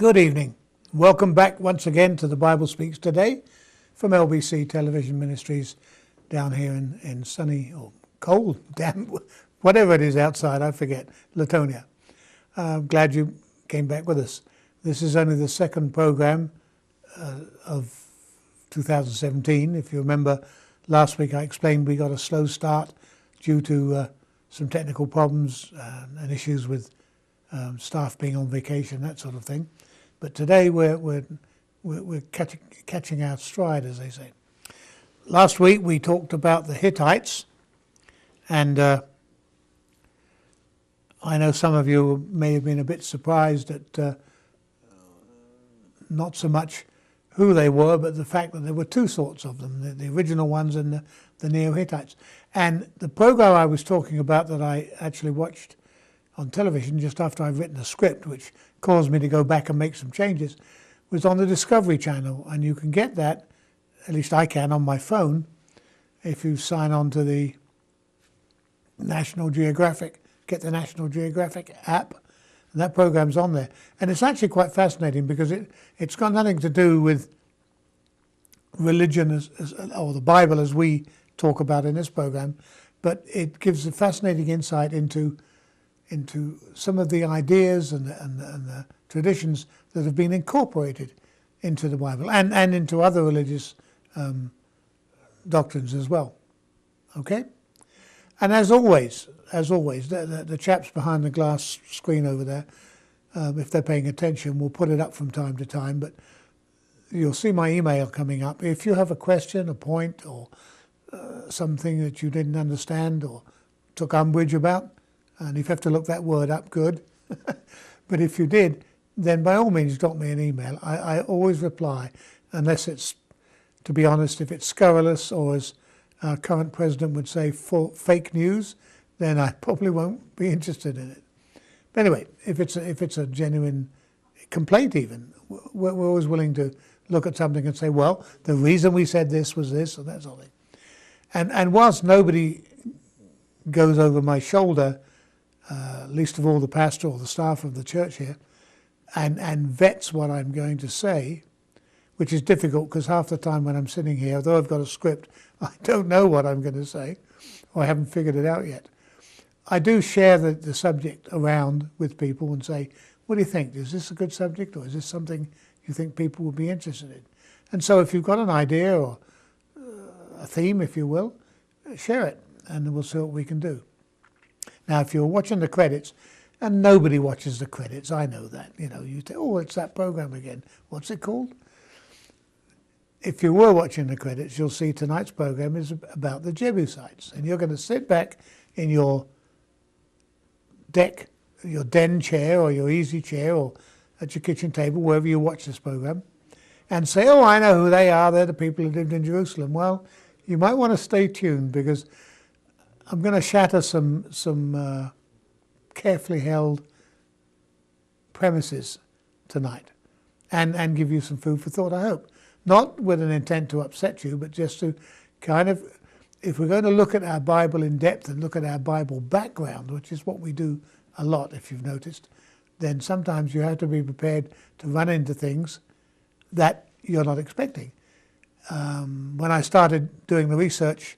Good evening. Welcome back once again to the Bible Speaks today from LBC Television Ministries down here in sunny or cold, damp, whatever it is outside, I forget, Latonia. Glad you came back with us. This is only the second program of 2017. If you remember, last week I explained we got a slow start due to some technical problems and issues with staff being on vacation, that sort of thing. But today we're catching our stride, as they say. Last week we talked about the Hittites, and I know some of you may have been a bit surprised at not so much who they were, but the fact that there were two sorts of them, the original ones and the Neo-Hittites. And the program I was talking about that I actually watched on television just after I'd written a script, which caused me to go back and make some changes, was on the Discovery Channel. And you can get that, at least I can, on my phone, if you sign on to the National Geographic, get the National Geographic app, and that program's on there. And it's actually quite fascinating because it's got nothing to do with religion or the Bible as we talk about in this program, but it gives a fascinating insight into some of the ideas and the traditions that have been incorporated into the Bible and into other religious doctrines as well. Okay? And as always, the chaps behind the glass screen over there, if they're paying attention, will put it up from time to time, but you'll see my email coming up. If you have a question, a point, or something that you didn't understand or took umbrage about, and if you have to look that word up, good. But if you did, then by all means drop me an email. I always reply, unless it's, to be honest, if it's scurrilous or as our current president would say, fake news, then I probably won't be interested in it. But anyway, if it's a genuine complaint even, we're always willing to look at something and say, well, the reason we said this was this, or that sort of thing. And whilst nobody goes over my shoulder, least of all the pastor or the staff of the church here, and vets what I'm going to say, which is difficult because half the time when I'm sitting here, although I've got a script, I don't know what I'm going to say, or I haven't figured it out yet. I do share the subject around with people and say, what do you think? Is this a good subject, or is this something you think people would be interested in? And so if you've got an idea or a theme, if you will, share it, and we'll see what we can do. Now, if you're watching the credits, and nobody watches the credits, I know that. You know, you say, oh, it's that program again. What's it called? If you were watching the credits, you'll see tonight's program is about the Jebusites. And you're going to sit back in your den chair or your easy chair or at your kitchen table, wherever you watch this program, and say, oh, I know who they are. They're the people who lived in Jerusalem. Well, you might want to stay tuned because I'm going to shatter some carefully held premises tonight and give you some food for thought, I hope. Not with an intent to upset you, but just to kind of, if we're going to look at our Bible in depth and look at our Bible background, which is what we do a lot, if you've noticed, then sometimes you have to be prepared to run into things that you're not expecting. When I started doing the research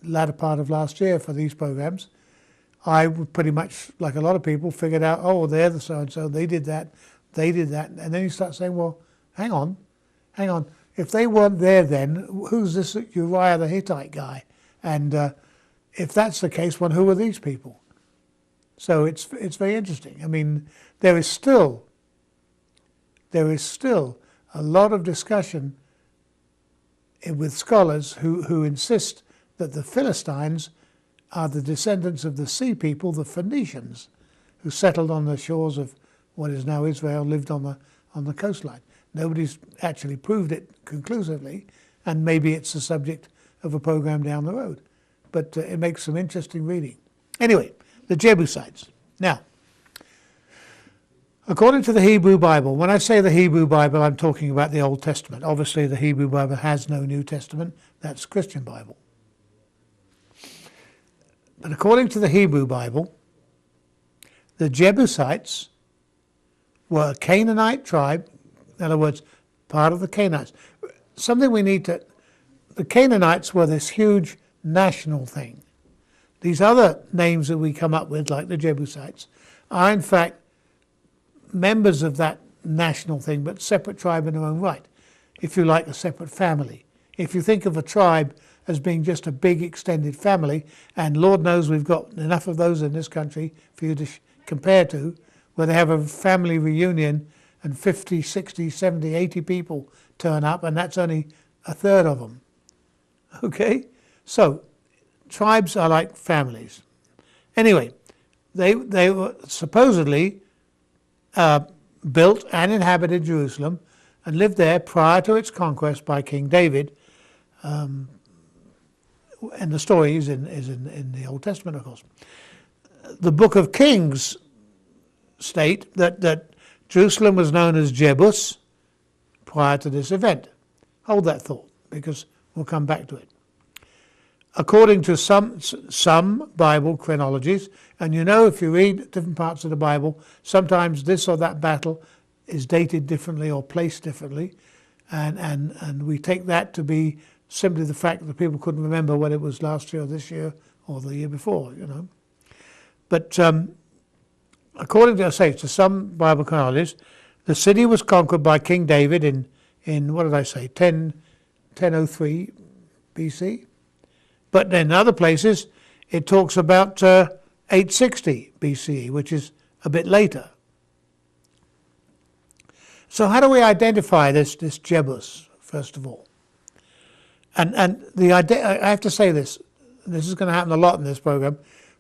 latter part of last year for these programs, I would pretty much, like a lot of people, figured out, oh, they're the so-and-so, they did that. And then you start saying, well, hang on. If they weren't there then, who's this Uriah the Hittite guy? And if that's the case, well, who are these people? So it's very interesting. I mean, there is still a lot of discussion with scholars who insist that the Philistines are the descendants of the sea people, the Phoenicians, who settled on the shores of what is now Israel, lived on the coastline. Nobody's actually proved it conclusively, and maybe it's the subject of a program down the road. But it makes some interesting reading. Anyway, the Jebusites. Now, according to the Hebrew Bible, when I say the Hebrew Bible, I'm talking about the Old Testament. Obviously, the Hebrew Bible has no New Testament. That's Christian Bible. But according to the Hebrew Bible, the Jebusites were a Canaanite tribe, in other words, part of the Canaanites. Something we need to... The Canaanites were this huge national thing. These other names that we come up with, like the Jebusites, are in fact members of that national thing, but separate tribe in their own right. If you like, a separate family. If you think of a tribe as being just a big extended family, and Lord knows we've got enough of those in this country for you to compare to, where they have a family reunion and 50, 60, 70, 80 people turn up, and that's only a third of them. Okay? So, tribes are like families. Anyway, they were supposedly built and inhabited Jerusalem and lived there prior to its conquest by King David. And the story is in the Old Testament, of course. The Book of Kings state that Jerusalem was known as Jebus prior to this event. Hold that thought, because we'll come back to it. According to some Bible chronologies, and you know, if you read different parts of the Bible, sometimes this or that battle is dated differently or placed differently, and we take that to be simply the fact that people couldn't remember whether it was last year or this year or the year before, you know. But according to, to some Bible chronologies, the city was conquered by King David in what did I say, 1003 BC? But in other places, it talks about 860 BCE, which is a bit later. So how do we identify this Jebus, first of all? And I have to say this is going to happen a lot in this program.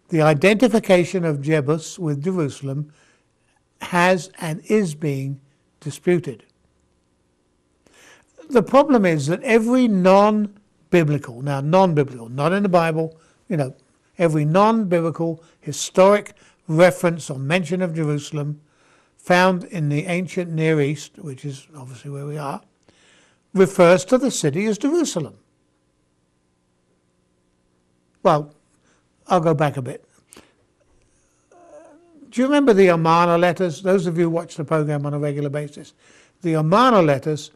The identification of Jebus with Jerusalem has and is being disputed. The problem is that every non-biblical, not in the Bible, every non-biblical historic reference or mention of Jerusalem found in the ancient Near East, which is obviously where we are, refers to the city as Jerusalem. Well, I'll go back a bit. Do you remember the Amarna letters? Those of you who watch the program on a regular basis. The Amarna letters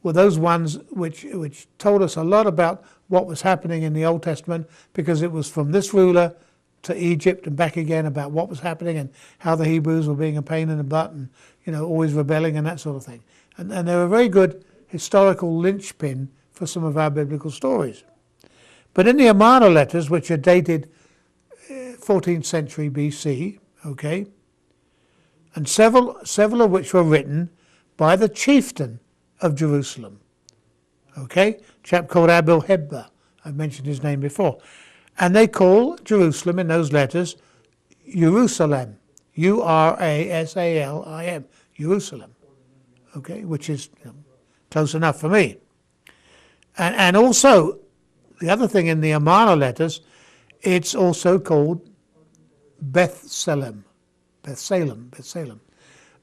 were those ones which told us a lot about what was happening in the Old Testament, because it was from this ruler to Egypt and back again about what was happening and how the Hebrews were being a pain in the butt and always rebelling and that sort of thing. And they were a very good historical linchpin for some of our biblical stories. But in the Amarna letters, which are dated 14th century BC, okay, and several of which were written by the chieftain of Jerusalem, okay, a chap called Abu-Hebba. I've mentioned his name before. And they call Jerusalem in those letters Jerusalem, U-R-A-S-A-L-I-M, Jerusalem, okay, which is close enough for me. And also, the other thing in the Amarna letters, it's also called Bethsalem,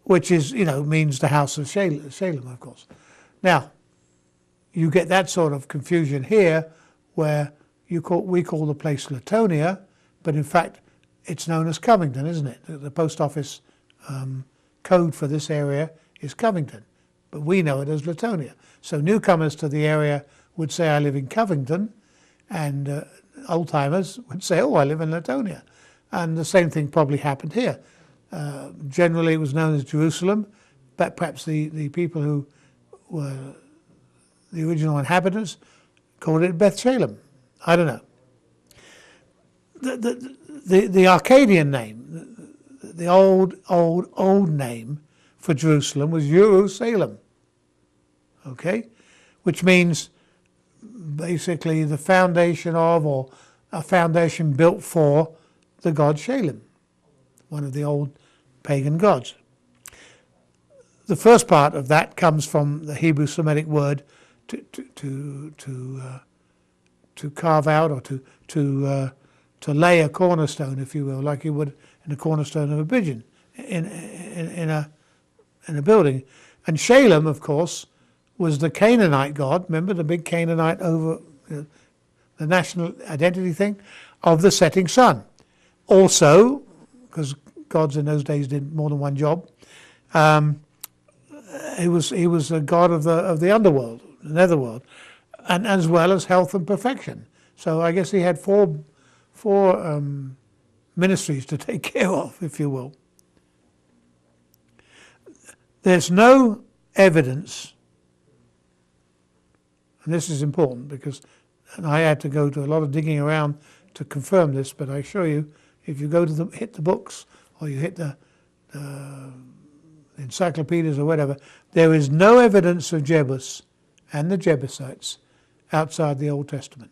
which is, means the house of Shalem, of course. Now, you get that sort of confusion here, where we call the place Latonia, but in fact, it's known as Covington, isn't it? The post office code for this area is Covington, but we know it as Latonia. So newcomers to the area would say, I live in Covington, and old-timers would say, oh, I live in Latonia. And the same thing probably happened here. Generally, it was known as Jerusalem, but perhaps the people who were the original inhabitants called it Beth Shalem. I don't know. The Akkadian name, the old name for Jerusalem was Jerusalem, okay, which means basically the foundation of, or a foundation built for, the god Shalem, one of the old pagan gods. The first part of that comes from the Hebrew Semitic word to carve out, or to lay a cornerstone, if you will, like you would in a cornerstone of a pigeon in a building. And Shalem, of course, was the Canaanite god. Remember the big Canaanite over the national identity thing of the setting sun. Also, because gods in those days did more than one job, He was a god of the underworld, the netherworld, and as well as health and perfection. So I guess he had four ministries to take care of, if you will. There's no evidence, and this is important because I had to go to a lot of digging around to confirm this, but I assure you, if you go to hit the books or you hit the encyclopedias or whatever, there is no evidence of Jebus and the Jebusites outside the Old Testament.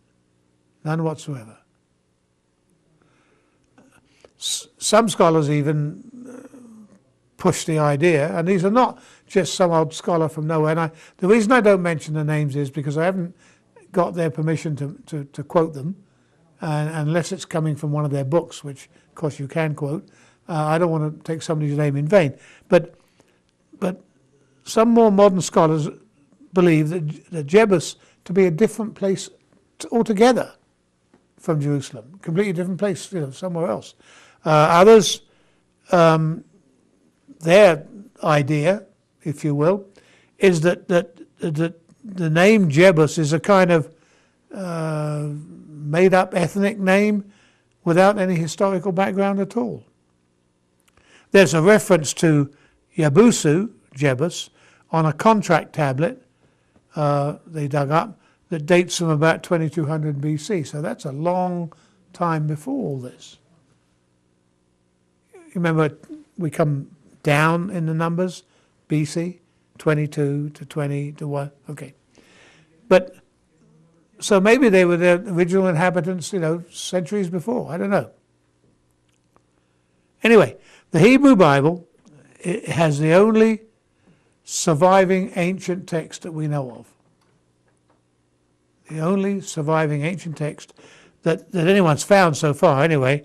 None whatsoever. Some scholars even push the idea, and these are not just some old scholar from nowhere. And the reason I don't mention the names is because I haven't got their permission to quote them, and unless it's coming from one of their books, which of course you can quote. I don't want to take somebody's name in vain. But some more modern scholars believe that Jebus to be a different place altogether from Jerusalem, completely different place, somewhere else. Others, their idea, if you will, is that the name Jebus is a kind of made-up ethnic name without any historical background at all. There's a reference to Yabusu, Jebus, on a contract tablet they dug up that dates from about 2200 BC. So that's a long time before all this. Remember, we come down in the numbers, BC, 22 to 20 to 1. Okay. But, so maybe they were the original inhabitants, centuries before. I don't know. Anyway, the Hebrew Bible, it has the only surviving ancient text that we know of. The only surviving ancient text that anyone's found so far, anyway,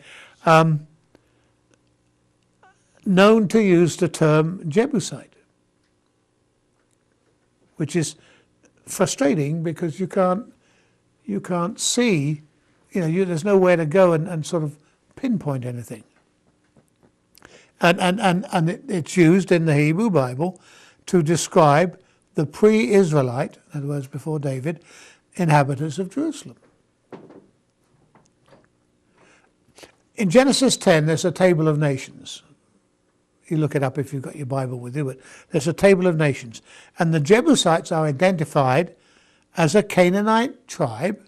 known to use the term Jebusite, which is frustrating because you can't see, there's nowhere to go and sort of pinpoint anything. And it's used in the Hebrew Bible to describe the pre-Israelite, in other words, before David, inhabitants of Jerusalem. In Genesis 10, there's a table of nations. You look it up if you've got your Bible with you, but there's a table of nations. And the Jebusites are identified as a Canaanite tribe.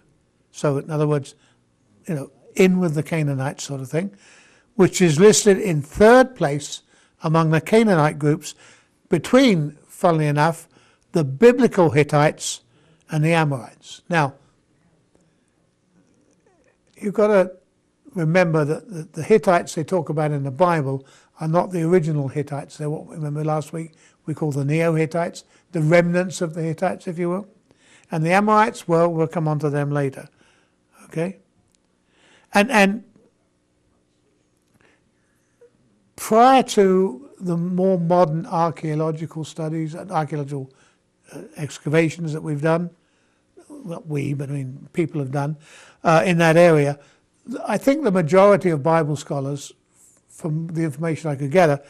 So, in other words, in with the Canaanites sort of thing, which is listed in third place among the Canaanite groups between, funnily enough, the biblical Hittites and the Amorites. Now, you've got to remember that the Hittites they talk about in the Bible are not the original Hittites. They're what, remember last week, we call the Neo-Hittites, the remnants of the Hittites, if you will. And the Amorites, well, we'll come on to them later. Okay? And prior to the more modern archaeological studies and archaeological excavations that we've done, not we, but people have done in that area, I think the majority of Bible scholars, from the information I could gather,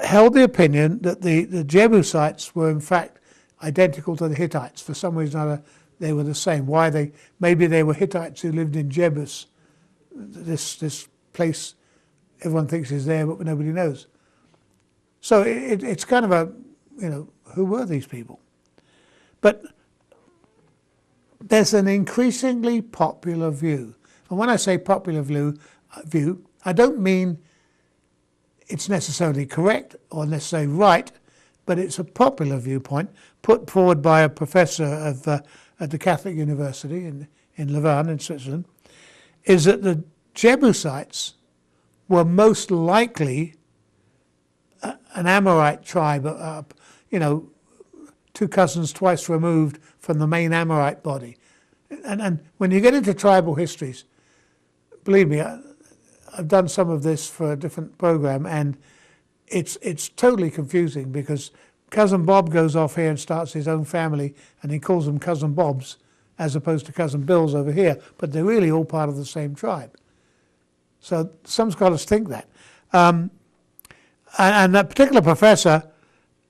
held the opinion that the Jebusites were in fact identical to the Hittites. For some reason or other, they were the same. Maybe they were Hittites who lived in Jebus, this place everyone thinks is there, but nobody knows. So it's kind of a, who were these people? But there's an increasingly popular view. And when I say popular view, I don't mean it's necessarily correct or necessarily right, but it's a popular viewpoint put forward by a professor at the Catholic University in Louvain in Switzerland, is that the Jebusites were most likely an Amorite tribe, two cousins twice removed from the main Amorite body. And when you get into tribal histories, believe me, I've done some of this for a different program, and it's totally confusing because Cousin Bob goes off here and starts his own family, and he calls them Cousin Bobs as opposed to Cousin Bills over here, but they're really all part of the same tribe. So some scholars think that. And that particular professor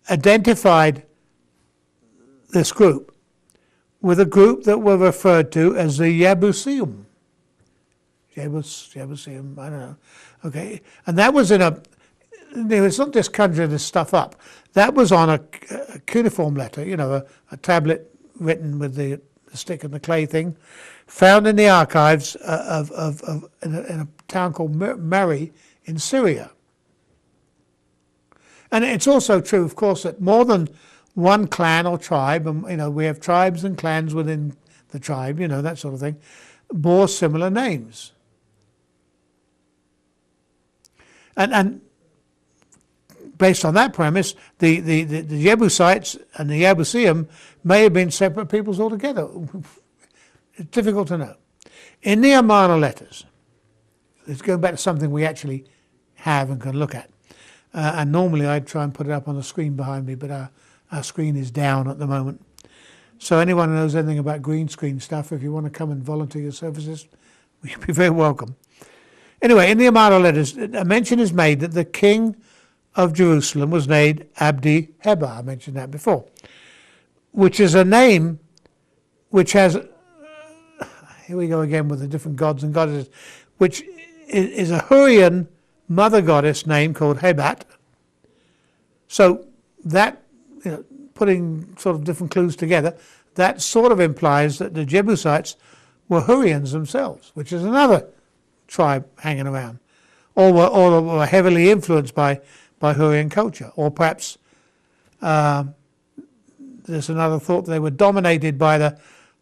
identified this group with a group that were referred to as the Yebuseum. Yebuseum, I don't know. Okay, and that was in a, it's not just conjuring this stuff up. That was on a cuneiform letter, a tablet written with the stick and the clay thing, found in the archives in a town called Mari in Syria. And it's also true, of course, that more than one clan or tribe, and we have tribes and clans within the tribe, that sort of thing, bore similar names. And based on that premise, the Jebusites and the Yebuseum may have been separate peoples altogether. It's difficult to know. In the Amarna letters, it's going back to something we actually have and can look at. And normally I'd try and put it up on the screen behind me, but our screen is down at the moment. So anyone who knows anything about green screen stuff, if you want to come and volunteer your services, you'd be very welcome. Anyway, in the Amarna letters, a mention is made that the king of Jerusalem was named Abdi Heba. I mentioned that before, which is a name which has, here we go again with the different gods and goddesses, which is a Hurrian mother goddess name called Hebat. So that, putting sort of different clues together, that sort of implies that the Jebusites were Hurrians themselves, which is another tribe hanging around, or were heavily influenced by Hurrian culture, or perhaps there's another thought they were dominated by the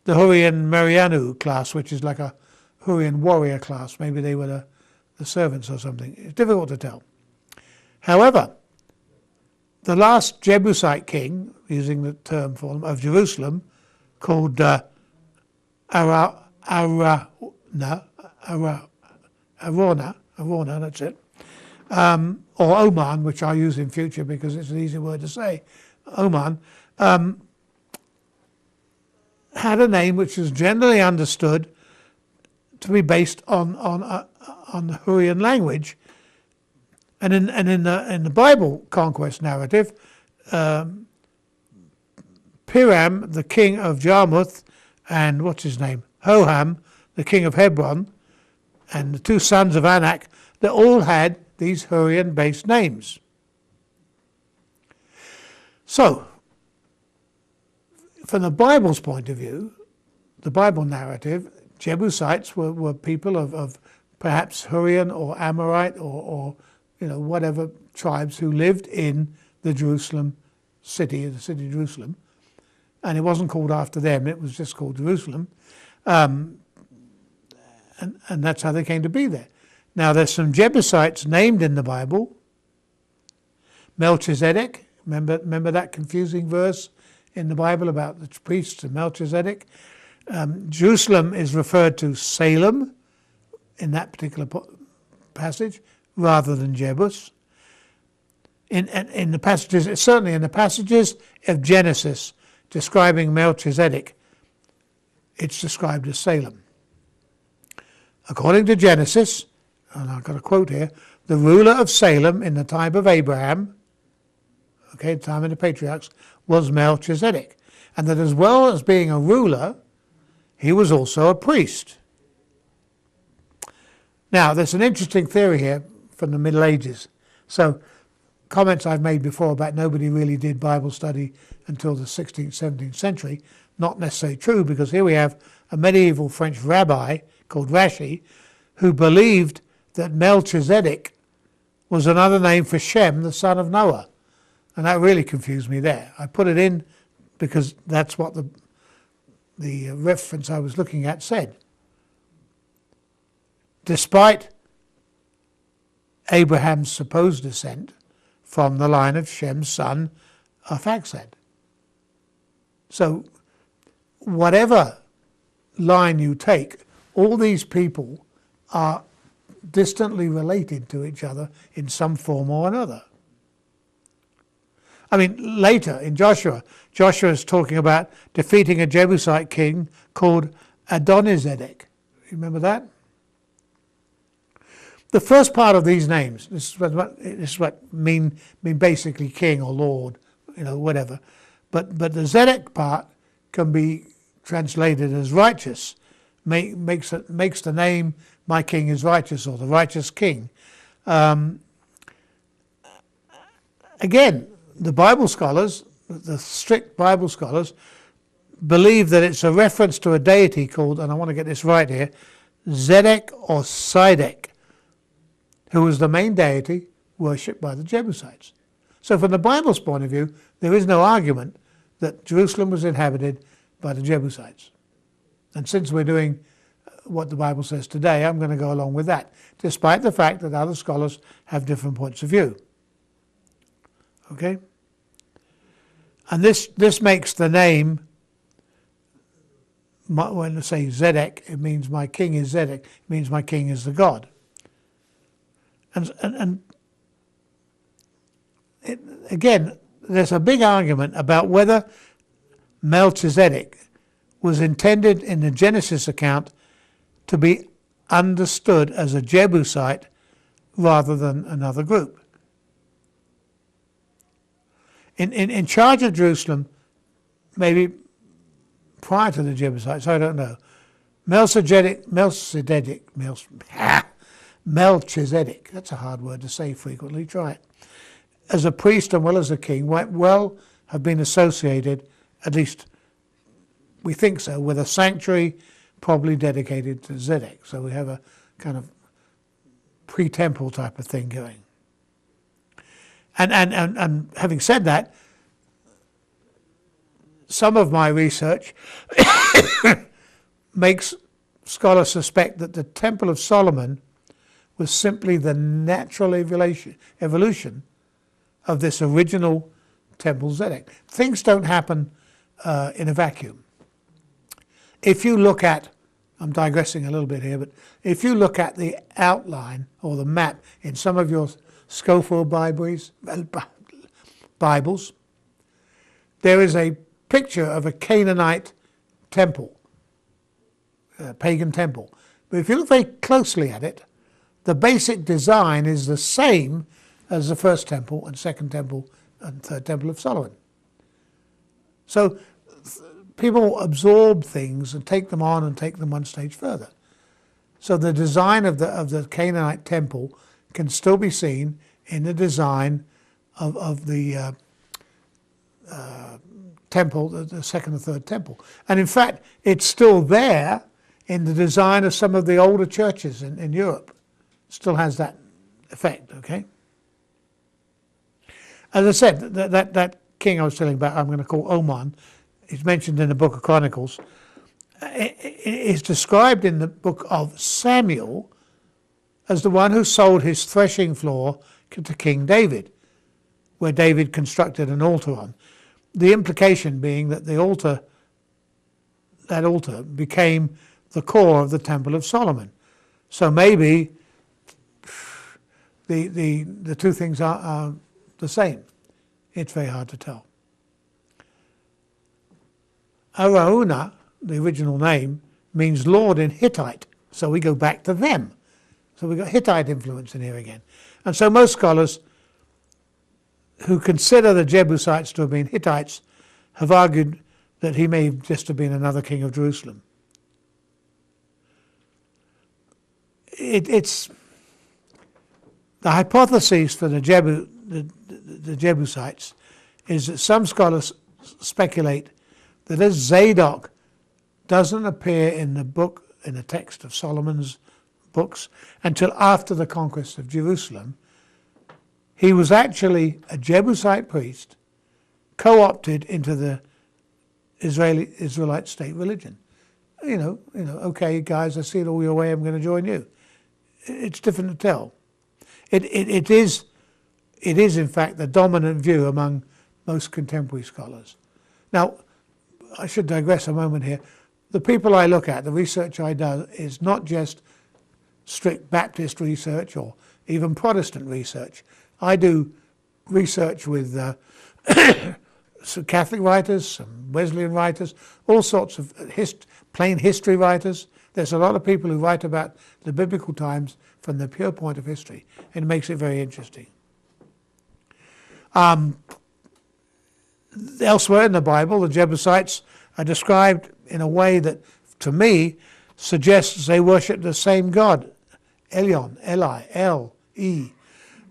Hurrian Marianu class, which is like a Hurrian warrior class. Maybe they were the servants or something. It's difficult to tell. However, the last Jebusite king, using the term for them, of Jerusalem, called Arona, that's it, or Oman, which I'll use in future because it's an easy word to say, Oman, had a name which is generally understood to be based on the Hurrian language, and in the Bible conquest narrative, Piram, the king of Jarmuth, and what's his name, Hoham, the king of Hebron, and the two sons of Anak, they all had these Hurrian-based names. So, from the Bible's point of view, the Bible narrative, Jebusites were people of perhaps Hurrian or Amorite or whatever tribes who lived in the Jerusalem city, the city of Jerusalem. And it wasn't called after them, it was just called Jerusalem. And that's how they came to be there. Now there's some Jebusites named in the Bible. Melchizedek, remember that confusing verse in the Bible about the priests and Melchizedek? Jerusalem is referred to Salem in that particular passage rather than Jebus. In the passages, certainly in the passages of Genesis describing Melchizedek, it's described as Salem. According to Genesis, and I've got a quote here, the ruler of Salem in the time of Abraham, the time of the patriarchs, was Melchizedek. And that as well as being a ruler, he was also a priest. Now, there's an interesting theory here from the Middle Ages. So, comments I've made before about nobody really did Bible study until the 16th, 17th century, not necessarily true, because here we have a medieval French rabbi called Rashi who believed that Melchizedek was another name for Shem, the son of Noah. And that really confused me there. I put it in because that's what the reference I was looking at said. Despite Abraham's supposed descent from the line of Shem's son, Arphaxad. So, whatever line you take, all these people are distantly related to each other in some form or another. I mean, later in Joshua is talking about defeating a Jebusite king called Adonizedek. Remember that? The first part of these names, this is what mean basically king or lord, whatever. But the Zedek part can be translated as righteous. Makes the name my king is righteous, or the righteous king. Again, the Bible scholars, the strict Bible scholars, believe that it's a reference to a deity called, and I want to get this right here, Zedek or Sidek, who was the main deity worshipped by the Jebusites. So from the Bible's point of view, there is no argument that Jerusalem was inhabited by the Jebusites. And since we're doing what the Bible says today, I'm going to go along with that, despite the fact that other scholars have different points of view. Okay? And this makes the name, when I say Zedek, it means my king is Zedek, it means my king is the God. And again, there's a big argument about whether Melchizedek was intended in the Genesis account to be understood as a Jebusite rather than another group. In charge of Jerusalem, maybe prior to the Jebusites, I don't know, Melchizedek, that's a hard word to say frequently, try it, as a priest and well as a king, might well have been associated, at least we think so, with a sanctuary probably dedicated to Zedek. So we have a kind of pre-temple type of thing going. And having said that, some of my research makes scholars suspect that the Temple of Solomon was simply the natural evolution of this original Temple Zedek. Things don't happen in a vacuum. If you look at, I'm digressing a little bit here, but if you look at the outline or the map in some of your Scofield Bibles, there is a picture of a Canaanite temple, a pagan temple. But if you look very closely at it, the basic design is the same as the first temple and second temple and third temple of Solomon. So people absorb things and take them on and take them one stage further. So the design of the Canaanite temple can still be seen in the design of the temple, the second and third temple. And in fact, it's still there in the design of some of the older churches in Europe. Still has that effect, okay? As I said, that king I was telling about, I'm going to call Oman, is mentioned in the book of Chronicles, is described in the book of Samuel as the one who sold his threshing floor to King David, where David constructed an altar on. The implication being that that altar became the core of the Temple of Solomon. So maybe the two things are the same. It's very hard to tell. Araunah, the original name, means Lord in Hittite. So we go back to them. So we've got Hittite influence in here again. And so most scholars who consider the Jebusites to have been Hittites have argued that he may just have been another king of Jerusalem. It's the hypothesis for the Jebusites is that some scholars speculate that as Zadok doesn't appear in the text of Solomon's books until after the conquest of Jerusalem, he was actually a Jebusite priest co-opted into the Israelite state religion. Okay, guys, I see it all your way, I'm going to join you. It's different to tell. It is in fact the dominant view among most contemporary scholars. Now, I should digress a moment here. The people I look at, the research I do, is not just strict Baptist research or even Protestant research. I do research with some Catholic writers, some Wesleyan writers, all sorts of plain history writers. There's a lot of people who write about the biblical times from the pure point of history, and it makes it very interesting. Elsewhere in the Bible, the Jebusites are described in a way that, to me, suggests they worship the same God, Elion, Eli, El-E,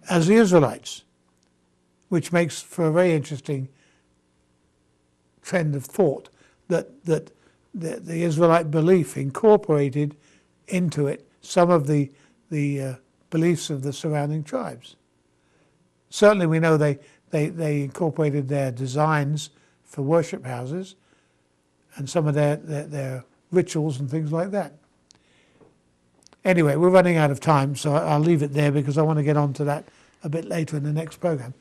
as the Israelites, which makes for a very interesting trend of thought that the Israelite belief incorporated into it some of the beliefs of the surrounding tribes. Certainly we know they incorporated their designs for worship houses and some of their rituals and things like that. Anyway, we're running out of time, so I'll leave it there because I want to get on to that a bit later in the next program.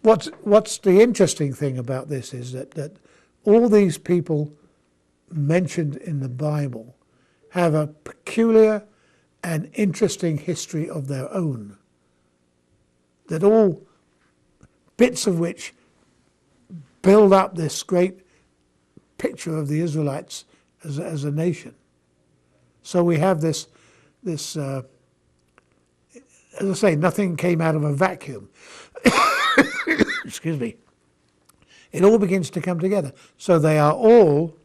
What's the interesting thing about this is that all these people mentioned in the Bible have a peculiar and interesting history of their own, that all bits of which build up this great picture of the Israelites as a nation. So we have this as I say, nothing came out of a vacuum. Excuse me. It all begins to come together. So they are all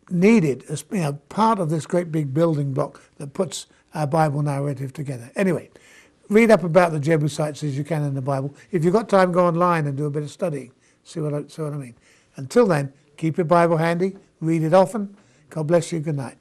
needed as part of this great big building block that puts our Bible narrative together. Anyway, read up about the Jebusites as you can in the Bible. If you've got time, go online and do a bit of studying. See what I mean. Until then, keep your Bible handy, read it often. God bless you. Good night.